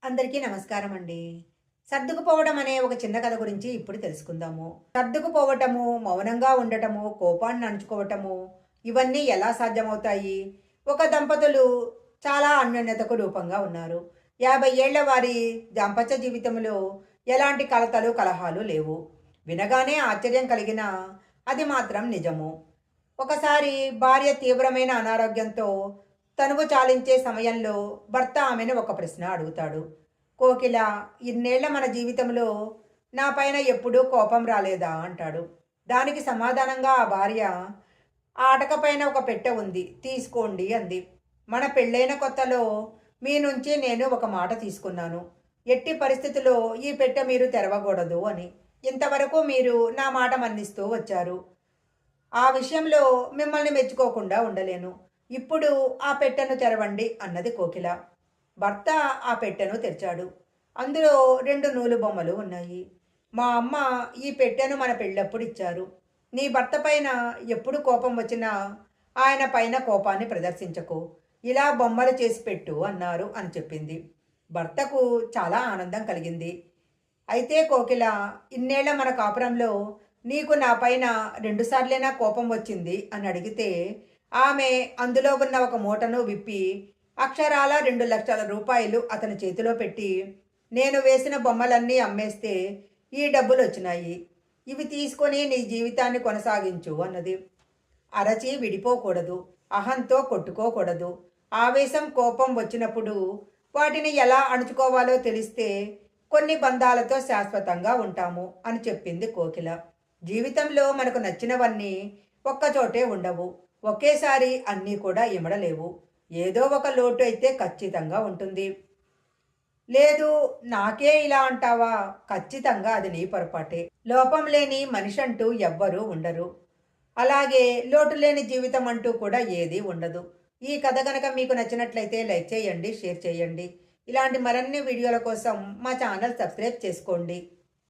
అందరికీ నమస్కారం అండి. సర్దుకుపోవడం అనే ఒక చిన్న కథ గురించి ఇప్పుడు తెలుసుకుందాము. సర్దుకుపోవటము, మౌనంగా ఉండటము, కోపాన్ని అణుచుకోవటము ఇవన్నీ ఎలా సాధ్యమవుతాయి? ఒక దంపతులు చాలా అన్యోన్యతకు రూపంగా ఉన్నారు. 50 ఏళ్ల వారి దాంపత్య జీవితంలో ఎలాంటి కలతలు, కలహాలు లేవు. వినగానే ఆశ్చర్యం కలిగినా అది మాత్రం నిజము. ఒకసారి భార్య తీవ్రమైన అనారోగ్యంతో తనువు చాలించే సమయంలో భర్త ఆమెను ఒక ప్రశ్న అడుగుతాడు. కోకిల, ఇన్నేళ్ల మన జీవితంలో నా పైన ఎప్పుడూ కోపం రాలేదా అంటాడు. దానికి సమాధానంగా ఆ భార్య, ఆ అటక పైన ఒక పెట్టె ఉంది, తీసుకోండి అంది. మన పెళ్ళైన కొత్తలో మీ నుంచి నేను ఒక మాట తీసుకున్నాను. ఎట్టి పరిస్థితుల్లో ఈ పెట్టె మీరు తెరవకూడదు అని. ఇంతవరకు మీరు నా మాట మన్నిస్తూ వచ్చారు. ఆ విషయంలో మిమ్మల్ని మెచ్చుకోకుండా ఉండలేను. ఇప్పుడు ఆ పెట్టెను తెరవండి అన్నది కోకిల. భర్త ఆ పెట్టెను తెరిచాడు. అందులో 2 నూలు బొమ్మలు ఉన్నాయి. మా అమ్మ ఈ పెట్టెను మన పెళ్ళప్పుడు ఇచ్చారు. నీ భర్త పైన ఎప్పుడు కోపం వచ్చినా ఆయన పైన కోపాన్ని ప్రదర్శించకు. ఇలా బొమ్మలు చేసి పెట్టు అన్నారు అని చెప్పింది. భర్తకు చాలా ఆనందం కలిగింది. అయితే కోకిల, ఇన్నేళ్ల మన కాపురంలో నీకు నా పైన 2 సార్లేనా కోపం వచ్చింది అని అడిగితే, ఆమె అందులో ఉన్న ఒక మూటను విప్పి అక్షరాల 2,00,000 రూపాయలు అతని చేతిలో పెట్టి, నేను వేసిన బొమ్మలన్నీ అమ్మేస్తే ఈ డబ్బులొచ్చినాయి. ఇవి తీసుకొని నీ జీవితాన్ని కొనసాగించు అన్నది. అరచి విడిపోకూడదు. అహంతో కొట్టుకోకూడదు. ఆవేశం, కోపం వచ్చినప్పుడు వాటిని ఎలా అణుచుకోవాలో తెలిస్తే కొన్ని బంధాలతో శాశ్వతంగా ఉంటాము అని చెప్పింది కోకిల. జీవితంలో మనకు నచ్చినవన్నీ ఒక్కచోటే ఉండవు. ఒకేసారి అన్నీ కూడా ఇమడలేవు. ఏదో ఒక లోటు అయితే ఖచ్చితంగా ఉంటుంది. లేదు, నాకే ఇలా అంటావా? ఖచ్చితంగా అది నీ పొరపాటే. లోపం లేని మనిషి అంటూ ఎవ్వరూ ఉండరు. అలాగే లోటు లేని జీవితం అంటూ కూడా ఏదీ ఉండదు. ఈ కథ గనక మీకు నచ్చినట్లయితే లైక్ చేయండి, షేర్ చేయండి. ఇలాంటి మరిన్ని వీడియోల కోసం మా ఛానల్ సబ్స్క్రైబ్ చేసుకోండి.